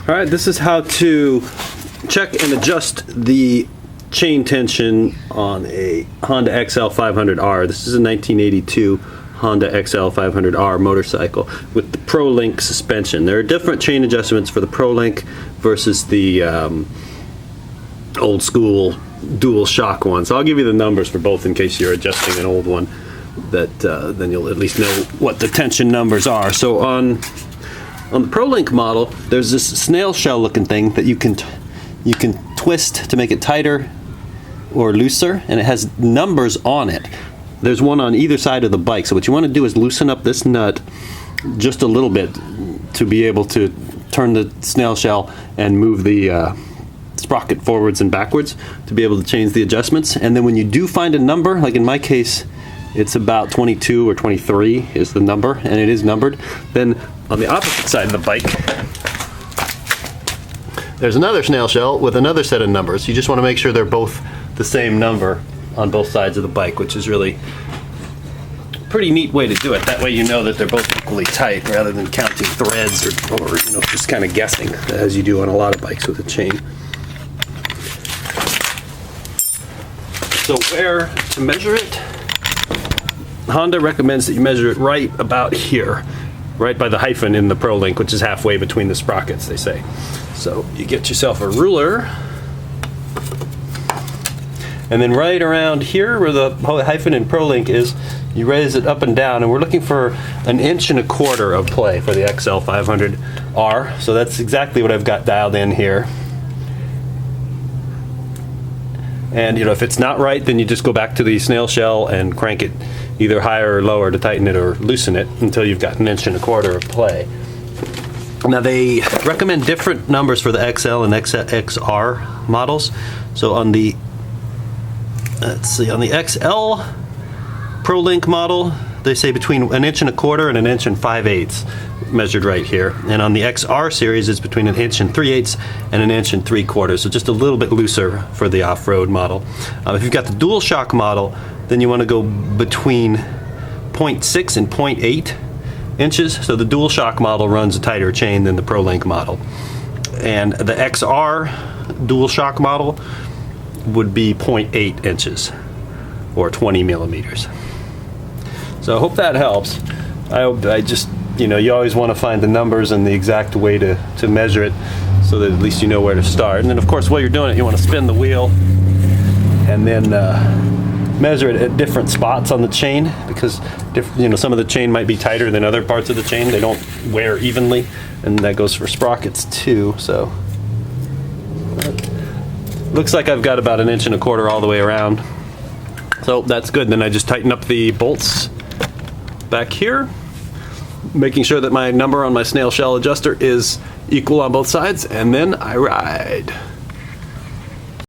Alright, this is how to check and adjust the chain tension on a Honda XL500R. This is a 1982 Honda XL500R motorcycle with the ProLink suspension. There are different chain adjustments for the ProLink versus the old school dual shock one. So I'll give you the numbers for both in case you're adjusting an old one, that then you'll at least know what the tension numbers are. So on the ProLink model, there's this snail shell looking thing that you can twist to make it tighter or looser, and it has numbers on it. There's one on either side of the bike. So what you want to do is loosen up this nut just a little bit to be able to turn the snail shell and move the sprocket forwards and backwards to be able to change the adjustments. And then when you do find a number, like in my case, it's about 22 or 23 is the number, and it is numbered. Then on the opposite side of the bike, there's another snail shell with another set of numbers. You just want to make sure they're both the same number on both sides of the bike, which is really a pretty neat way to do it. That way you know that they're both equally tight rather than counting threads or just kind of guessing, as you do on a lot of bikes with a chain. So where to measure it? Honda recommends that you measure it right about here, right by the hyphen in the ProLink, which is halfway between the sprockets, they say. So you get yourself a ruler, and then right around here where the hyphen in ProLink is, you raise it up and down, and we're looking for 1.25 inches of play for the XL500R. So that's exactly what I've got dialed in here. And if it's not right, then you just go back to the snail shell and crank it either higher or lower to tighten it or loosen it until you've got 1.25 inches of play. Now they recommend different numbers for the XL and XR models. So on the on the XL ProLink model, they say between 1.25 inches and 1.5 inches measured right here. And on the XR series, it's between 1 3/8 inches and 1 3/4 inches. So just a little bit looser for the off-road model. If you've got the dual shock model, then you want to go between 0.6 and 0.8 inches. So the dual shock model runs a tighter chain than the ProLink model. And the XR dual shock model would be 0.8 inches or 20 millimeters. So I hope that helps. I just, you always want to find the numbers and the exact way to measure it so that at least you know where to start. And then of course while you're doing it, you want to spin the wheel and then measure it at different spots on the chain, because some of the chain might be tighter than other parts of the chain. They don't wear evenly, and that goes for sprockets too. So looks like I've got about 1.25 inches all the way around. So that's good. Then I just tighten up the bolts back here, making sure that my number on my snail shell adjuster is equal on both sides, and then I ride.